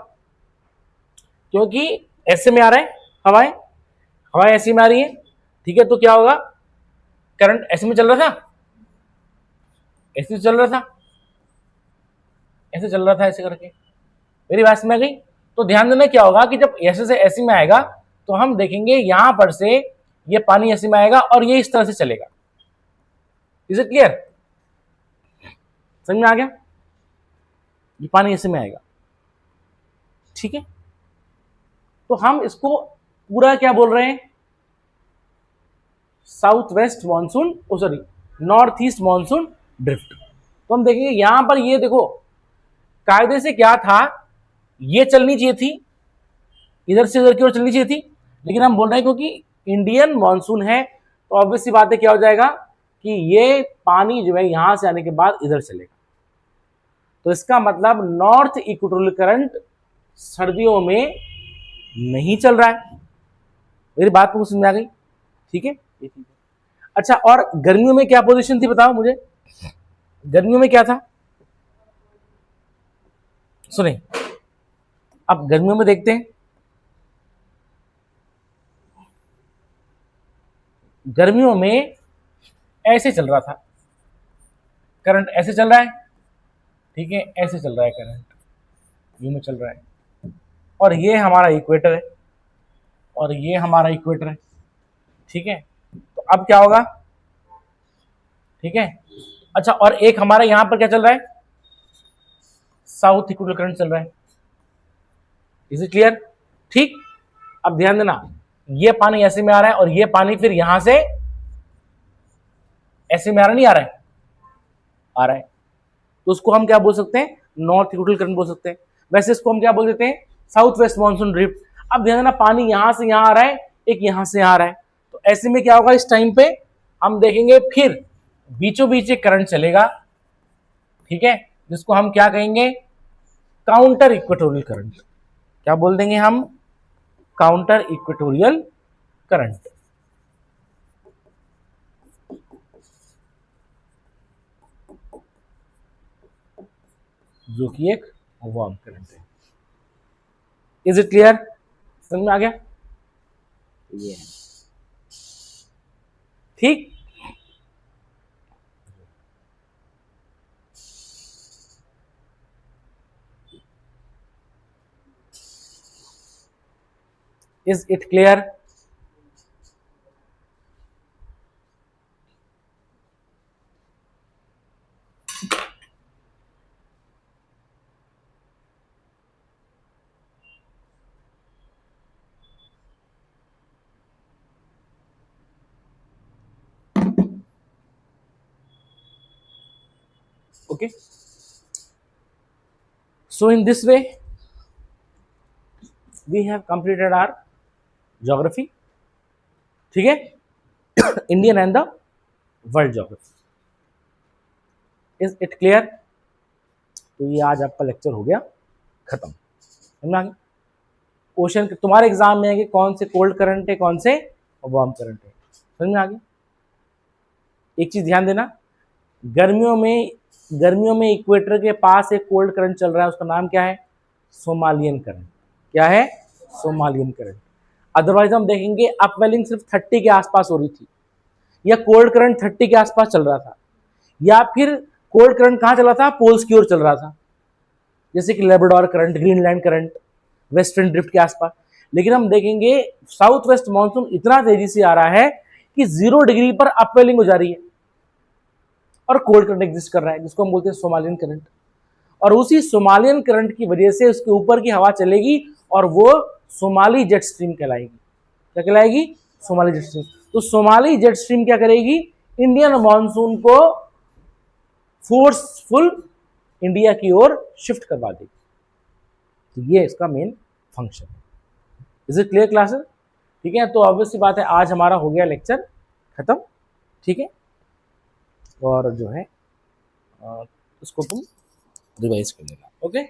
Speaker 1: क्योंकि ऐसे में आ रहा है, हवाएं हवाएं ऐसे में आ रही है, ठीक है। तो क्या होगा, करंट ऐसे में चल रहा था, ऐसे चल रहा था, ऐसे चल रहा था, ऐसे करके, मेरी बात में आ गई। तो ध्यान देना क्या होगा कि जब ऐसे से ऐसे में आएगा, तो हम देखेंगे यहां पर से ये पानी ऐसे में आएगा और ये इस तरह से चलेगा। इज इट क्लियर, समझ में आ गया, ये पानी ऐसे में आएगा, ठीक है। तो हम इसको पूरा क्या बोल रहे हैं, south west monsoon, sorry, north east monsoon drift. तो हम देखेंगे यहां पर, ये देखो कायदे से क्या था, ये चलनी चाहिए थी, इधर से इधर की ओर चलनी चाहिए थी, लेकिन हम बोल रहे हैं क्योंकि इंडियन मानसून है, तो ऑब्वियसली बात है क्या हो जाएगा कि ये पानी जो है यहां से आने के बाद इधर चलेगा। तो इसका मतलब नॉर्थ इक्वेटोरियल करंट सर्दियों में नहीं चल रहा है। मेरी बात को समझ में आ गई, ठीक है। अच्छा, और गर्मियों में क्या पोजीशन थी बताओ मुझे, गर्मियों में क्या था, सुने, अब गर्मियों में देखते हैं, गर्मियों में ऐसे चल रहा था करंट, ऐसे चल रहा है, ठीक है, ऐसे चल रहा है करंट, यू में चल रहा है, और ये हमारा इक्वेटर है, और ये हमारा इक्वेटर है, ठीक है। तो अब क्या होगा, ठीक है। अच्छा, और एक हमारा यहां पर क्या चल रहा है, साउथ इक्वेटोरियल करंट चल रहा है, इज इट क्लियर? ठीक, अब ध्यान देना, ये पानी ऐसे में आ रहा है और ये पानी फिर यहां से ऐसे में आ रहा, नहीं आ रहा है? आ रहा है, तो उसको हम क्या बोल सकते हैं? नॉर्थ इक्वेटोरियल करंट बोल सकते हैं। वैसे इसको हम क्या बोल देते हैं? South west monsoon drift. अब ध्यान देना, पानी यहां से यहां आ रहा है, एक यहां से आ रहा है, तो ऐसे में क्या होगा? इस टाइम पे हम देखेंगे फिर बीचों बीच एक करंट चलेगा, ठीक है, जिसको हम क्या कहेंगे? Counter equatorial current. क्या बोल देंगे हम? काउंटर इक्वेटोरियल करंट, जो कि एक वार्म करंट है। Is it clear? समझ में आ गया? ये है, ठीक। Is it clear? Okay, so in this way we have completed our geography, ठीक है, Indian and the world geography. Is it clear? तो ये आज आपका लेक्चर हो गया खत्म, समझ में आ गया? क्वेश्चन तुम्हारे एग्जाम में है कि कौन से कोल्ड करंट है, कौन से वार्म करंट है, समझ में आ गया? एक चीज ध्यान देना, गर्मियों में इक्वेटर के पास एक कोल्ड करंट चल रहा है, उसका नाम क्या है? Somalian current. क्या है? Somalian current. अदरवाइज हम देखेंगे अपवेलिंग सिर्फ 30 के आसपास हो रही थी, या कोल्ड करंट 30 के आसपास चल रहा था, या फिर कोल्ड करंट कहां चल रहा था? पोल्स की ओर चल रहा था, जैसे कि Labrador current, Greenland current, western drift के आसपास। लेकिन हम देखेंगे साउथ वेस्ट मानसून इतना तेजी से आ रहा है कि 0 डिग्री पर अपवेलिंग हो जा रही है और कोल्ड करंट एग्जिस्ट कर रहा है, जिसको हम बोलते हैं सोमालियन करंट। और उसी सोमालियन करंट की वजह से उसके ऊपर की हवा चलेगी और वो सोमाली जेट स्ट्रीम कहलाएगी। क्या कहलाएगी? Somali jet stream. तो सोमाली जेट स्ट्रीम क्या करेगी? इंडियन मानसून को फोर्सफुल इंडिया की ओर शिफ्ट करवा देगी। तो ये इसका मेन फंक्शन है। Is it clear classes? ठीक है, तो ऑब्वियसली बात है, आज हमारा हो गया लेक्चर खत्म, ठीक है, और जो है उसको तुम रिवाइज कर लेना। ओके।